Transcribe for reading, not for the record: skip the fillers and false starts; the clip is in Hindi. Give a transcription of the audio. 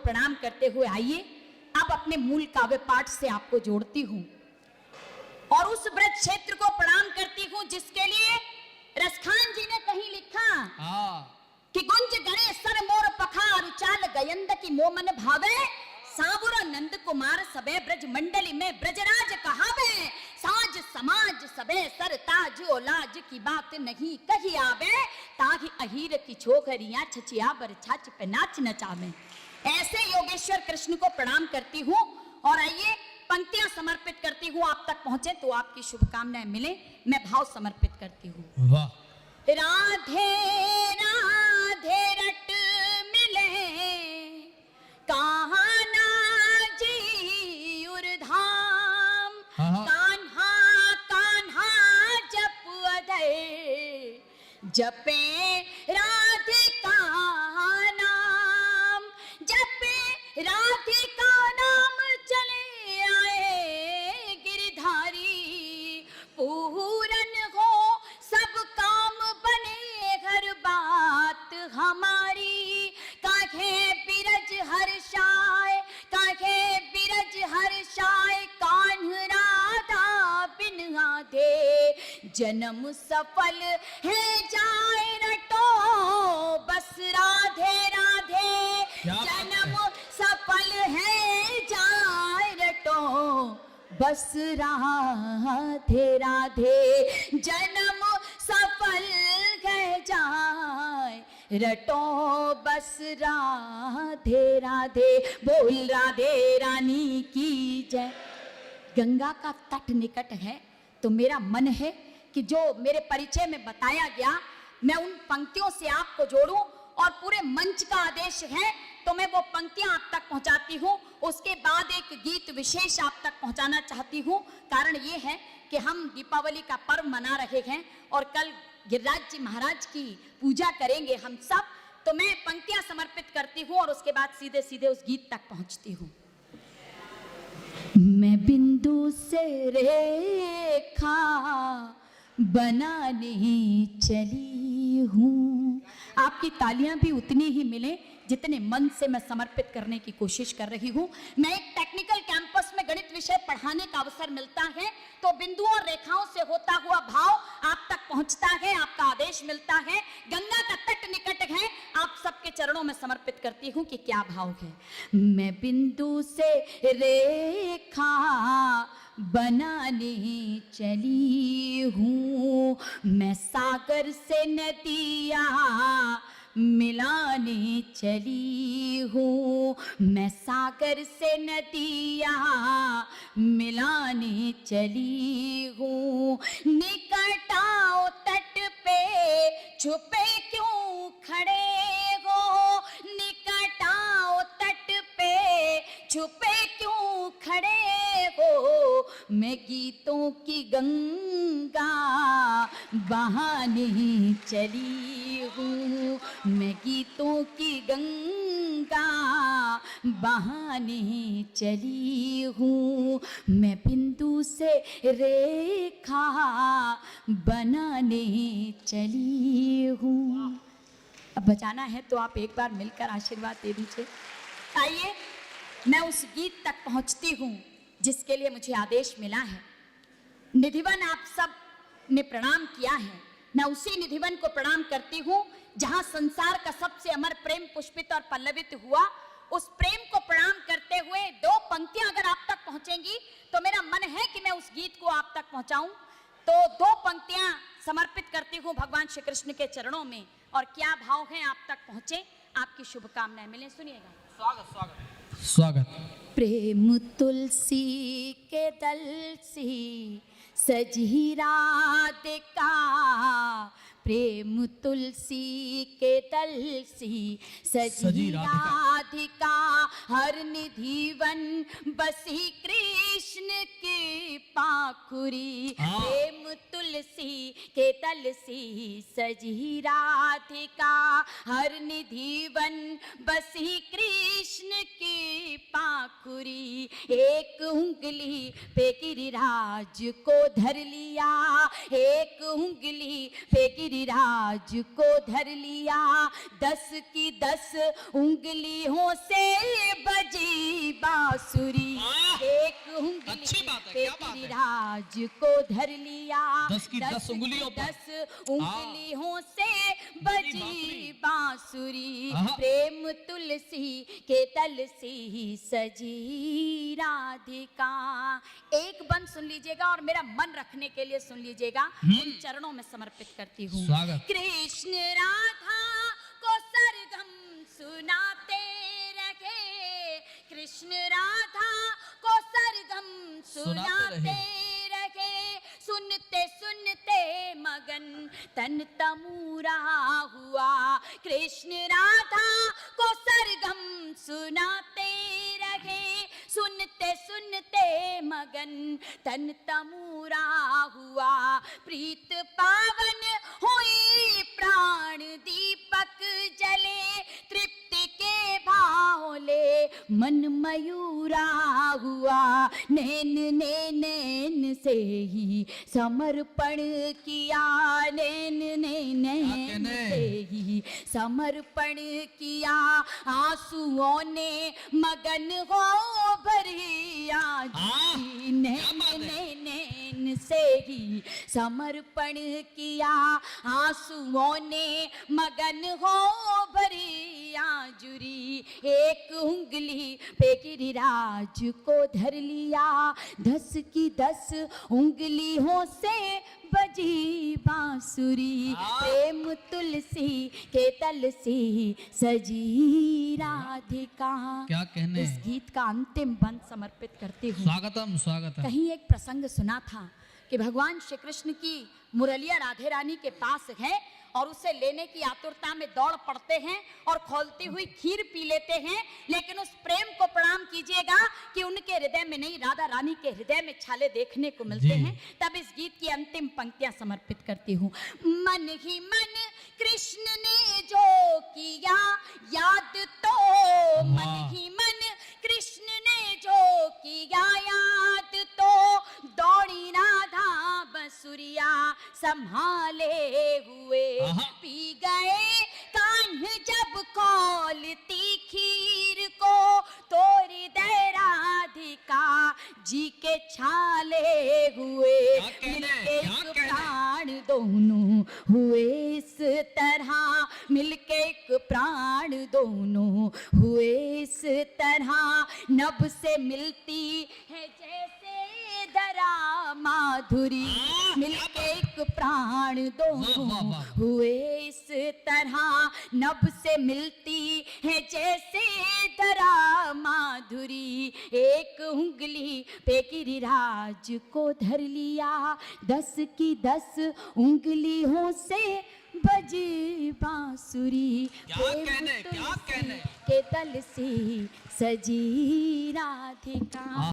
प्रणाम करते हुए आइए अब अपने मूल काव्य पाठ से आपको जोड़ती हूं और उस ब्रज क्षेत्र को प्रणाम करती हूं जिसके लिए रसखान जी ने कहीं लिखा कि गुंज गणे सर मोर पखार उचाल गयंद की मोमन भावे साबुर नंद कुमार सबे ब्रज मंडली में ब्रजराज कहावे साज समाज सबे सर ताज ओलाज की बात नहीं कही आवे ताकि अहीर की छोकरियां छचिया बर छाछ पे नाच नचावे। ऐसे योगेश्वर कृष्ण को प्रणाम करती हूँ और आइए पंक्तियां समर्पित करती हूँ, आप तक पहुंचे तो आपकी शुभकामनाएं मिले। मैं भाव समर्पित करती हूँ। वाह। राधे राधे रट मिले कान्हा जी उर्धाम कान्हा कान्हा जप अदय जपे राधिका नाम जपे राधिका नाम चले आए गिरधारी पूरन हो सब काम बने हर बात हमारी काहे बिरज हर्षाय काहे बिरज हर्षाय कान्ह राधा बिन आधे जन्म सफल है जाए रटो बस राधे राधे जन्म सफल है जाए रटो बस राधे राधे जन्म सफल है जाए रटो बस राधे राधे। बोल राधे रानी की जय। गंगा का तट निकट है तो मेरा मन है कि जो मेरे परिचय में बताया गया मैं उन पंक्तियों से आपको जोड़ूं और पूरे मंच का आदेश है तो मैं वो पंक्तियां आप तक पहुंचाती हूं। उसके बाद एक गीत विशेष आप तक पहुंचाना चाहती हूं। कारण ये है कि हम दीपावली का पर्व मना रहे हैं और कल गिरिराज जी महाराज की पूजा करेंगे हम सब, तो मैं पंक्तियां समर्पित करती हूं और उसके बाद सीधे सीधे उस गीत तक पहुंचती हूं। मैं बिंदु से रेखा बनाने चली हूँ। आपकी तालियां भी उतनी ही मिले जितने मन से मैं समर्पित करने की कोशिश कर रही हूँ। मैं एक टेक्निकल कैंपस में गणित विषय पढ़ाने का अवसर मिलता है तो बिंदुओं और रेखाओं से होता हुआ भाव आप तक पहुँचता है, आपका आदेश मिलता है। गंगा का तट निकट है, आप सबके चरणों में समर्पित करती हूँ कि क्या भाव है। मैं बिंदु से रेखा बनाने चली हूँ, मैं सागर से नदिया मिलाने चली हूँ, मैं सागर से नदिया मिलाने चली हूँ। निकट आओ तट पे छुपे क्यों खड़े हो, निकट आओ तट पे छुपे क्यों खड़े हो। मैं गीतों की गंगा बहाने चली हूँ, मैं गीतों की गंगा बहाने चली हूँ। मैं बिंदु से रेखा बनाने चली हूँ। अब बचाना है तो आप एक बार मिलकर आशीर्वाद दे दीजिए। आइए मैं उस गीत तक पहुंचती हूँ जिसके लिए मुझे आदेश मिला है। निधिवन आप सब ने प्रणाम किया है, मैं उसी निधिवन को प्रणाम करती हूँ जहाँ संसार का सबसे अमर प्रेम पुष्पित और पल्लवित हुआ। उस प्रेम को प्रणाम करते हुए दो पंक्तियां अगर आप तक पहुंचेंगी तो मेरा मन है कि मैं उस गीत को आप तक पहुंचाऊं। तो दो पंक्तियां समर्पित करती हूँ भगवान श्री कृष्ण के चरणों में और क्या भाव है आप तक पहुंचे, आपकी शुभकामनाएं मिले। सुनिएगा। स्वागत स्वागत स्वागत। प्रेम तुलसी के दल सी सजी राधिका, प्रेम तुलसी के दल सी सजी राधिका। हर निधिवन बसी कृष्ण की पाखुरी, प्रेम तुलसी के दल सी सजी राधिका। हर निधिवन बसी कृष्ण की पाखुरी। एक उंगली पे गिरिराज को धर लिया, एक उंगली पे गिरिराज को धर लिया। 10 की 10 उंगलियों से बांसुरी, एक अच्छी उंगली बात है, पे क्या बात है। गिरिराज को धर लिया, 10 की 10 उंगलियों पर। 10 उंगलियों से बजी बांसुरी, आहा। प्रेम तुलसी के तल से सजी राधिका। एक बंद सुन लीजिएगा और मेरा मन रखने के लिए सुन लीजिएगा, उन चरणों में समर्पित करती हूँ। स्वागत। कृष्ण राधा को सरगम सुनाते रहे, कृष्ण राधा को सरगम सुनाते रहे, सुनते सुनते मगन तन तमूरा हुआ, कृष्ण राधा को सरगम सुनाते रहे, सुनते सुनते मगन तन तमूरा हुआ, प्रीत पावन हुई प्राण दीपक जले, तृप्ति के भावले मन मयूरा हुआ, नैन ने नैन से ही समर्पण किया, नैन ने नैन से ही समर्पण किया, आंसुओं ने मगन हो भरिया, नैन ने नैन से ही समर्पण किया, आंसुओं ने मगन हो भरिया जुरी, एक उंगली पे गिरिराज को धर लिया, 10 की 10 उंगलियों से बजी बांसुरी, प्रेम तुलसी के तल से सजी राधिका। क्या कहने। इस गीत का अंतिम बंद समर्पित करती हूँ। स्वागतम स्वागतम। कहीं एक प्रसंग सुना था कि भगवान श्री कृष्ण की मुरलिया राधे रानी के पास है और उसे लेने की आतुरता में दौड़ पड़ते हैं और खोलती हुई खीर पी लेते हैं, लेकिन उस प्रेम को प्रणाम कीजिएगा कि उनके हृदय में नहीं, राधा रानी के हृदय में छाले देखने को मिलते हैं। तब इस गीत की अंतिम पंक्तियां समर्पित करती हूँ। मन ही मन कृष्ण ने जो किया याद तो, मन ही मन कृष्ण ने जो किया याद तो, दौड़ी राधा बंसुरिया संभाले हुए, पी गए कान्ह जब खौलती खीर को, तोरी दे राधिका जी के छाले हुए, मिलके एक प्राण दोनों हुए इस तरह, मिलके एक प्राण दोनों हुए इस तरह, नभ से मिलती है जैसे धरा माधुरी, मिलके एक प्राण दोनों हुए इस तरह, नभ से मिलती है जैसे धरा माधुरी, एक उंगली पे गिरिराज को धर लिया, 10 की 10 उंगलियों से बजी बांसुरी, क्या कहने, क्या कहने। के तल से सजी राधिका।